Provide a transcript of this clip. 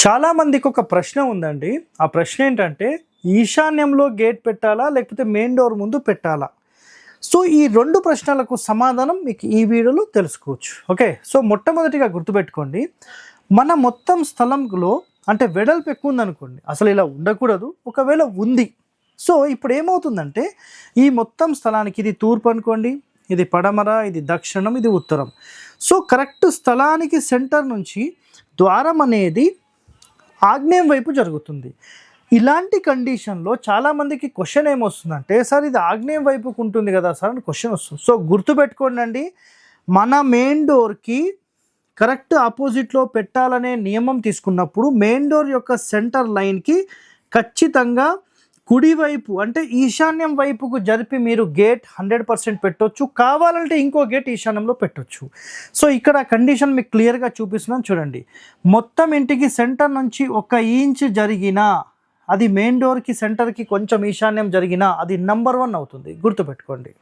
చాలామందికి ఒక ప్రశ్న ఉందండి. ఆ ప్రశ్న ఏంటంటే ఈశాన్యంలో గేట్ పెట్టాలా? లేకపోతే మెయిన్ డోర్ ముందు పెట్టాలా? సో ఈ 2 ప్రశ్నలకు సమాధానం మీకు ఈ వీడియోలో తెలుసుకోవచ్చు. ఓకే. సో మొట్టమొదటిగా గుర్తుపెట్టుకోండి. మన మొత్తం స్థలంలో అంటే వెడల్పు ఎక్కువ ఉందనుకోండి. అసలు ఇలా ఉండకూడదు. ఒకవేళ ఉంది. సో ఇప్పుడు ఏమవుతుందంటే ఈ మొత్తం స్థలానికి ఇది తూర్పు అనుకోండి, ఇది పడమర, ఇది దక్షిణం, ఇది ఉత్తరం. సో కరెక్ట్ స్థలానికి సెంటర్ నుంచి ద్వారం అనేది ఆగ్నేయం వైపు జరుగుతుంది. ఇలాంటి కండిషన్లో చాలామందికి క్వశ్చన్ ఏమొస్తుందంటే, సార్ ఇది ఆగ్నేయం వైపుకు ఉంటుంది కదా సార్ అని క్వశ్చన్ వస్తుంది. సో గుర్తుపెట్టుకోండి అండి, మన మెయిన్ డోర్కి కరెక్ట్ ఆపోజిట్లో పెట్టాలనే నియమం తీసుకున్నప్పుడు మెయిన్ డోర్ యొక్క సెంటర్ లైన్కి ఖచ్చితంగా కుడివైపు అంటే ఈశాన్యం వైపుకు జరిపి మీరు గేట్ 100% పెట్టొచ్చు. కావాలంటే ఇంకో గేట్ ఈశాన్యంలో పెట్టొచ్చు. సో ఇక్కడ కండిషన్ మీకు క్లియర్గా చూపిస్తున్నాను చూడండి. మొత్తం ఇంటికి సెంటర్ నుంచి 1 ఇంచ్ జరిగినా, అది మెయిన్ డోర్కి సెంటర్కి కొంచెం ఈశాన్యం జరిగినా అది నంబర్ 1 అవుతుంది. గుర్తుపెట్టుకోండి.